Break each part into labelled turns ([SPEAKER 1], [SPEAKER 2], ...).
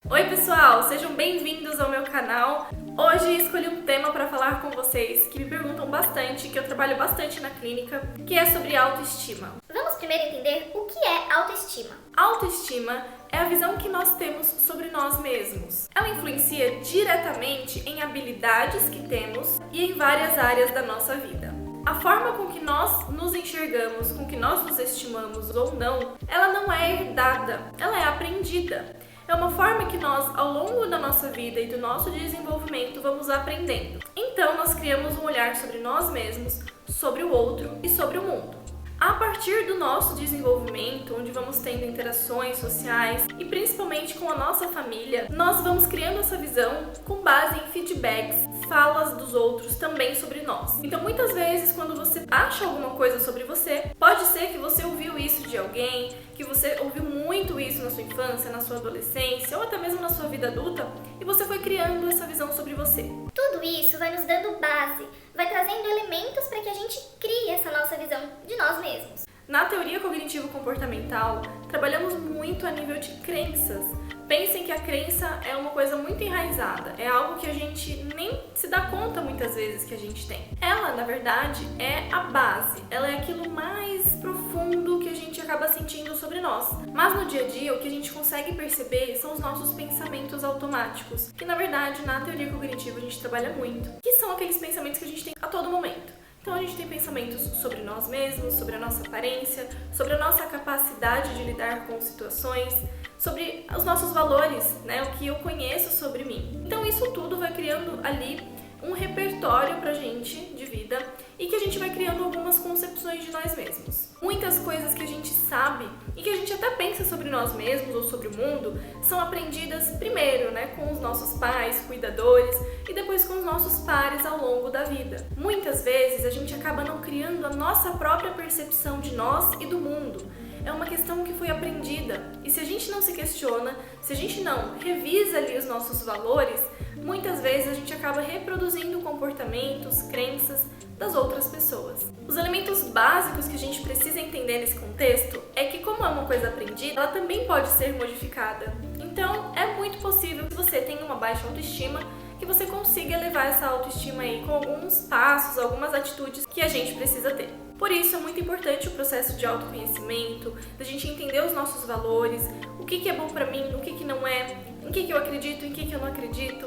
[SPEAKER 1] Oi pessoal, sejam bem-vindos ao meu canal. Hoje escolhi um tema para falar com vocês que me perguntam bastante, que eu trabalho bastante na clínica, que é sobre autoestima.
[SPEAKER 2] Vamos primeiro entender o que é autoestima.
[SPEAKER 1] Autoestima é a visão que nós temos sobre nós mesmos. Ela influencia diretamente em habilidades que temos e em várias áreas da nossa vida. A forma com que nós nos enxergamos, com que nós nos estimamos ou não, ela não é herdada, ela é aprendida. É uma forma que nós, ao longo da nossa vida e do nosso desenvolvimento, vamos aprendendo. Então, nós criamos um olhar sobre nós mesmos, sobre o outro e sobre o mundo. A partir do nosso desenvolvimento, onde vamos tendo interações sociais e principalmente com a nossa família, nós vamos criando essa visão com base em feedbacks, falas dos outros também sobre nós. Então, muitas vezes, quando você acha alguma coisa sobre você, pode ser que você ouviu isso de alguém, que você ouviu muito isso na sua infância, na sua adolescência ou até mesmo na sua vida adulta e você foi criando essa visão sobre você.
[SPEAKER 2] Tudo isso vai nos dando base, vai trazendo elementos para que a gente crie essa nossa visão de nós mesmos.
[SPEAKER 1] Na teoria cognitivo-comportamental, trabalhamos muito a nível de crenças. Pensem que a crença é uma coisa muito enraizada, é algo que a gente nem se dá conta muitas vezes que a gente tem. Ela, na verdade, é a base, ela é aquilo mais profundo que a gente acaba sentindo sobre nós. Mas no dia a dia, o que a gente consegue perceber são os nossos pensamentos automáticos, que na verdade, na teoria cognitiva, a gente trabalha muito, que são aqueles pensamentos que a gente tem a todo momento. Então a gente tem pensamentos sobre nós mesmos, sobre a nossa aparência, sobre a nossa capacidade de lidar com situações, sobre os nossos valores, né? O que eu conheço sobre mim. Então isso tudo vai criando ali um repertório pra gente de vida e que a gente vai criando algumas concepções de nós mesmos. Muitas coisas que a gente sabe e que a gente até pensa sobre nós mesmos ou sobre o mundo são aprendidas primeiro, né, com os nossos pais, cuidadores e depois com os nossos pares ao longo da vida. Muitas vezes a gente acaba não criando a nossa própria percepção de nós e do mundo. É uma questão que foi aprendida e se a gente não se questiona, se a gente não revisa ali os nossos valores, muitas vezes a gente acaba reproduzindo comportamentos, crenças das outras pessoas. Os elementos básicos que a gente precisa entender nesse contexto é que, como é uma coisa aprendida, ela também pode ser modificada. Então, é muito possível que você tenha uma baixa autoestima, que você consiga elevar essa autoestima aí com alguns passos, algumas atitudes que a gente precisa ter. Por isso é muito importante o processo de autoconhecimento, da gente entender os nossos valores, o que é bom pra mim, o que não é, em que eu acredito, em que eu não acredito,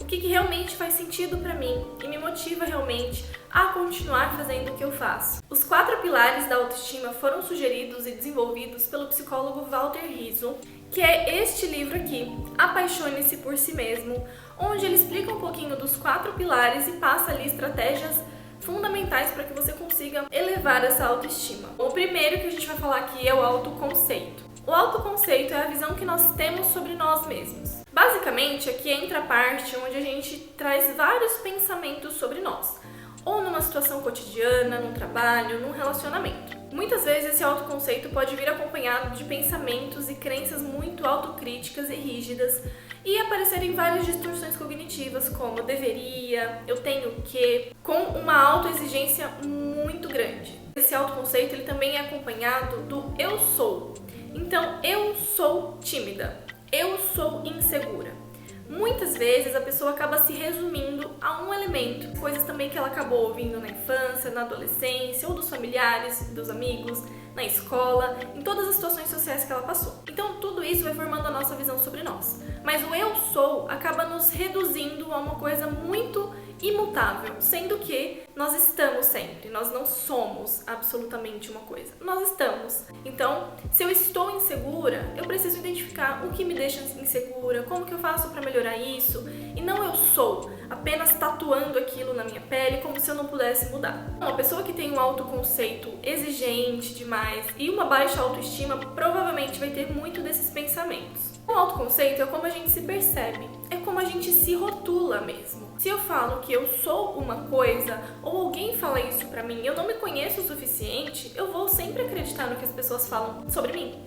[SPEAKER 1] o que realmente faz sentido pra mim e me motiva realmente a continuar fazendo o que eu faço. Os 4 pilares da autoestima foram sugeridos e desenvolvidos pelo psicólogo Walter Rizzo, que é este livro aqui, Apaixone-se por Si Mesmo, onde ele explica um pouquinho dos 4 pilares e passa ali estratégias fundamentais para que você consiga elevar essa autoestima. O primeiro que a gente vai falar aqui é o autoconceito. O autoconceito é a visão que nós temos sobre nós mesmos. Basicamente, aqui entra a parte onde a gente traz vários pensamentos sobre nós, ou numa situação cotidiana, num trabalho, num relacionamento. Muitas vezes esse autoconceito pode vir acompanhado de pensamentos e crenças muito autocríticas e rígidas e aparecer em várias distorções cognitivas como deveria, eu tenho que, com uma autoexigência muito grande. Esse autoconceito ele também é acompanhado do eu sou. Então, eu sou tímida, eu sou insegura. Muitas vezes a pessoa acaba se resumindo a um elemento, coisas também que ela acabou ouvindo na infância, na adolescência, ou dos familiares, dos amigos, na escola, em todas as situações sociais que ela passou. Então tudo isso vai formando a nossa visão sobre nós. Mas o eu sou acaba nos reduzindo a uma coisa muito imutável, sendo que nós estamos sempre, nós não somos absolutamente uma coisa, nós estamos. Então, se eu estou insegura, eu preciso identificar o que me deixa insegura, como que eu faço para melhorar isso, e não eu sou, apenas tatuando aquilo na minha pele como se eu não pudesse mudar. Uma pessoa que tem um autoconceito exigente demais e uma baixa autoestima provavelmente vai ter muito desses pensamentos. O autoconceito é como a gente se percebe, é como a gente se rotula mesmo. Se eu falo que eu sou uma coisa, ou alguém fala isso pra mim, eu não me conheço o suficiente, eu vou sempre acreditar no que as pessoas falam sobre mim.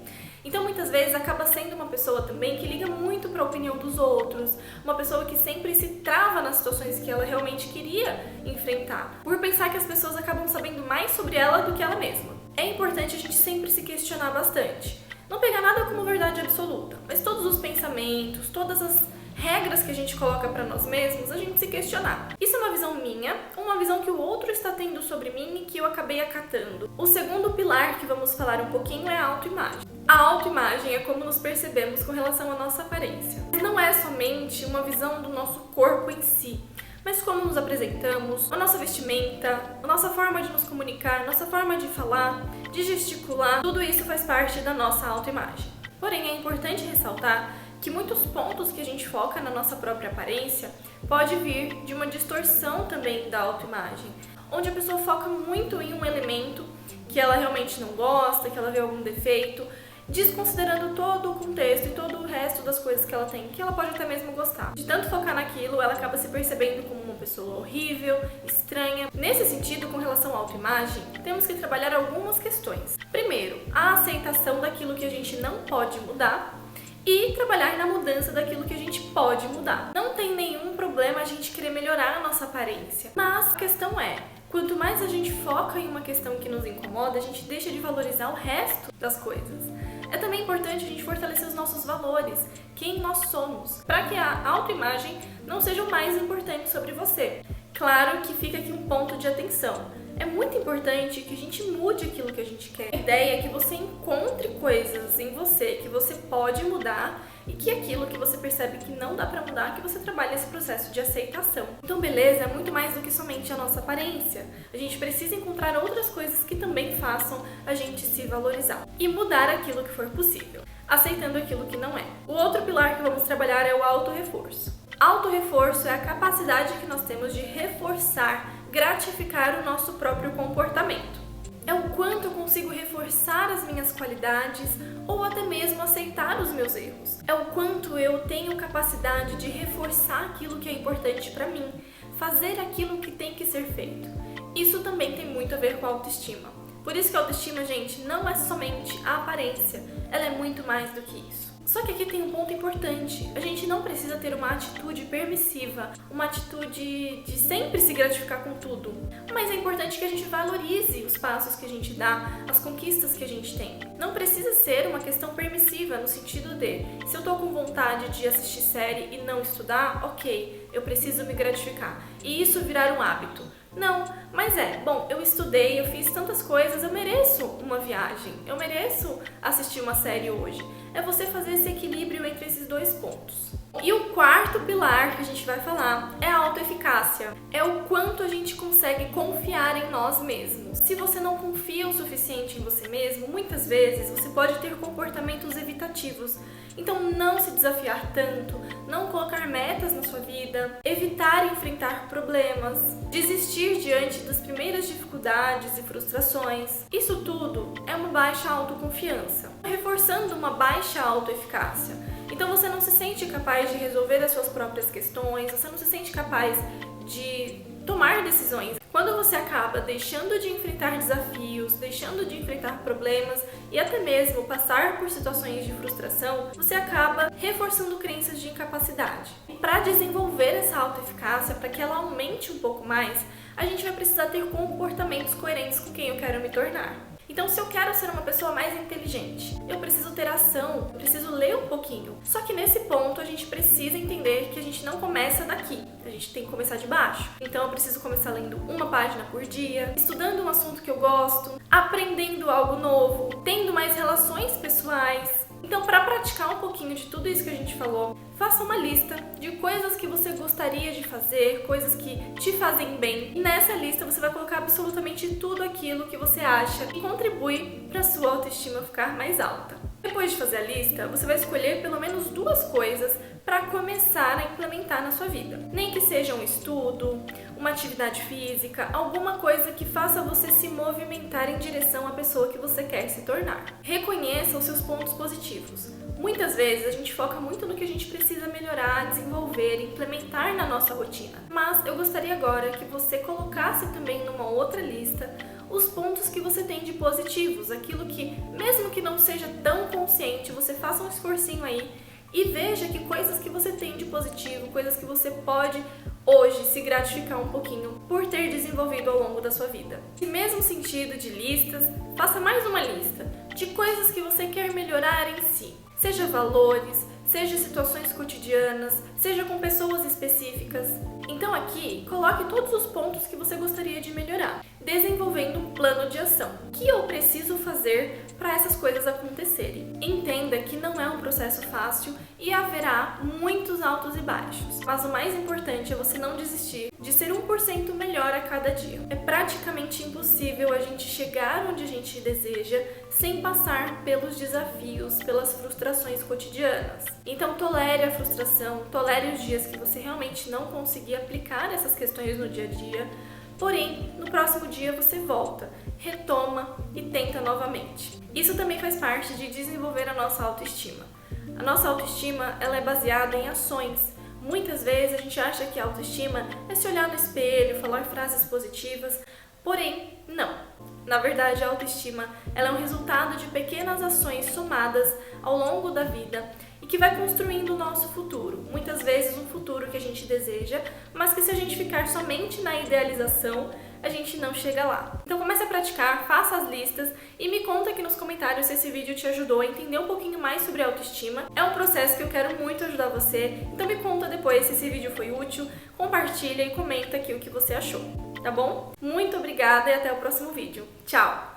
[SPEAKER 1] Então muitas vezes acaba sendo uma pessoa também que liga muito para a opinião dos outros, uma pessoa que sempre se trava nas situações que ela realmente queria enfrentar, por pensar que as pessoas acabam sabendo mais sobre ela do que ela mesma. É importante a gente sempre se questionar bastante. Não pegar nada como verdade absoluta, mas todos os pensamentos, todas as regras que a gente coloca para nós mesmos, a gente se questionar. Isso é uma visão minha, uma visão que o outro está tendo sobre mim e que eu acabei acatando. O segundo pilar que vamos falar um pouquinho é a autoimagem. A autoimagem é como nos percebemos com relação à nossa aparência. Não é somente uma visão do nosso corpo em si, mas como nos apresentamos, a nossa vestimenta, a nossa forma de nos comunicar, a nossa forma de falar, de gesticular, tudo isso faz parte da nossa autoimagem. Porém, é importante ressaltar que muitos pontos que a gente foca na nossa própria aparência pode vir de uma distorção também da autoimagem, onde a pessoa foca muito em um elemento que ela realmente não gosta, que ela vê algum defeito, desconsiderando todo o contexto e todo o resto das coisas que ela tem, que ela pode até mesmo gostar. De tanto focar naquilo, ela acaba se percebendo como uma pessoa horrível, estranha. Nesse sentido, com relação à autoimagem, temos que trabalhar algumas questões. Primeiro, a aceitação daquilo que a gente não pode mudar e trabalhar na mudança daquilo que a gente pode mudar. Não tem nenhum problema a gente querer melhorar a nossa aparência, mas a questão é, quanto mais a gente foca em uma questão que nos incomoda, a gente deixa de valorizar o resto das coisas. É também importante a gente fortalecer os nossos valores, quem nós somos, para que a autoimagem não seja o mais importante sobre você. Claro que fica aqui um ponto de atenção. É muito importante que a gente mude aquilo que a gente quer. A ideia é que você encontre coisas em você que você pode mudar e que aquilo que você percebe que não dá pra mudar, que você trabalhe esse processo de aceitação. Então, beleza é muito mais do que somente a nossa aparência. A gente precisa encontrar outras coisas que também façam a gente se valorizar e mudar aquilo que for possível, aceitando aquilo que não é. O outro pilar que vamos trabalhar é o autorreforço. Autorreforço é a capacidade que nós temos de reforçar, gratificar o nosso próprio comportamento. É o quanto eu consigo reforçar as minhas qualidades ou até mesmo aceitar os meus erros. É o quanto eu tenho capacidade de reforçar aquilo que é importante para mim, fazer aquilo que tem que ser feito. Isso também tem muito a ver com a autoestima. Por isso que a autoestima, gente, não é somente a aparência, ela é muito mais do que isso. Só que aqui tem um ponto importante, a gente não precisa ter uma atitude permissiva, uma atitude de sempre se gratificar com tudo, mas é importante que a gente valorize os passos que a gente dá, as conquistas que a gente tem. Não precisa ser uma questão permissiva no sentido de, se eu tô com vontade de assistir série e não estudar, ok, eu preciso me gratificar, e isso virar um hábito. Não, mas bom, eu estudei, eu fiz tantas coisas, eu mereço uma viagem, eu mereço assistir uma série hoje. É você fazer esse equilíbrio entre esses dois pontos. E o quarto pilar que a gente vai falar é a autoeficácia. É o quanto a gente consegue confiar em nós mesmos. Se você não confia o suficiente em você mesmo, muitas vezes você pode ter comportamentos evitativos. Então não se desafiar tanto, não colocar metas na sua vida, evitar enfrentar problemas, desistir diante das primeiras dificuldades e frustrações. Isso tudo é uma baixa autoconfiança, reforçando uma baixa autoeficácia. Então você não se sente capaz de resolver as suas próprias questões, você não se sente capaz de tomar decisões. Quando você acaba deixando de enfrentar desafios, deixando de enfrentar problemas e até mesmo passar por situações de frustração, você acaba reforçando crenças de incapacidade. E para desenvolver essa autoeficácia, para que ela aumente um pouco mais, a gente vai precisar ter comportamentos coerentes com quem eu quero me tornar. Então, se eu quero ser uma pessoa mais inteligente, eu preciso ter ação, eu preciso ler um pouquinho. Só que nesse ponto, a gente precisa entender que a gente não começa daqui, a gente tem que começar de baixo. Então, eu preciso começar lendo uma página por dia, estudando um assunto que eu gosto, aprendendo algo novo, tendo mais relações pessoais. Então, para praticar um pouquinho de tudo isso que a gente falou, faça uma lista de coisas que você gostaria de fazer, coisas que te fazem bem. E nessa lista você vai colocar absolutamente tudo aquilo que você acha que contribui para a sua autoestima ficar mais alta. Depois de fazer a lista, você vai escolher pelo menos 2 coisas para começar a implementar na sua vida. Nem que seja um estudo, uma atividade física, alguma coisa que faça você se movimentar em direção à pessoa que você quer se tornar. Reconheça os seus pontos positivos. Muitas vezes a gente foca muito no que a gente precisa melhorar, desenvolver, implementar na nossa rotina. Mas eu gostaria agora que você colocasse também numa outra lista os pontos que você tem de positivos, aquilo que, mesmo que não seja tão consciente, você faça um esforcinho aí e veja que coisas que você tem de positivo, coisas que você pode hoje se gratificar um pouquinho por ter desenvolvido ao longo da sua vida. E mesmo sentido de listas, faça mais uma lista de coisas que você quer melhorar em si. Seja valores, seja situações cotidianas, seja com pessoas específicas. Então aqui, coloque todos os pontos que você gostaria de melhorar, desenvolvendo um plano de ação. O que eu preciso fazer para essas coisas acontecerem? Entenda que não é um processo fácil e haverá muitos altos e baixos, mas o mais importante é você não desistir de ser 1% melhor a cada dia. É praticamente impossível a gente chegar onde a gente deseja sem passar pelos desafios, pelas frustrações cotidianas. Então tolere a frustração, tolere os dias que você realmente não conseguir aplicar essas questões no dia a dia, porém, no próximo dia você volta, retoma e tenta novamente. Isso também faz parte de desenvolver a nossa autoestima. A nossa autoestima, ela é baseada em ações. Muitas vezes a gente acha que a autoestima é se olhar no espelho, falar frases positivas, porém, não. Na verdade, a autoestima, ela é um resultado de pequenas ações somadas ao longo da vida e que vai construindo o nosso futuro. Muitas vezes um futuro que a gente deseja, mas que se a gente ficar somente na idealização, a gente não chega lá. Então comece a praticar, faça as listas e me conta aqui nos comentários se esse vídeo te ajudou a entender um pouquinho mais sobre autoestima. É um processo que eu quero muito ajudar você, então me conta depois se esse vídeo foi útil, compartilha e comenta aqui o que você achou, tá bom? Muito obrigada e até o próximo vídeo. Tchau!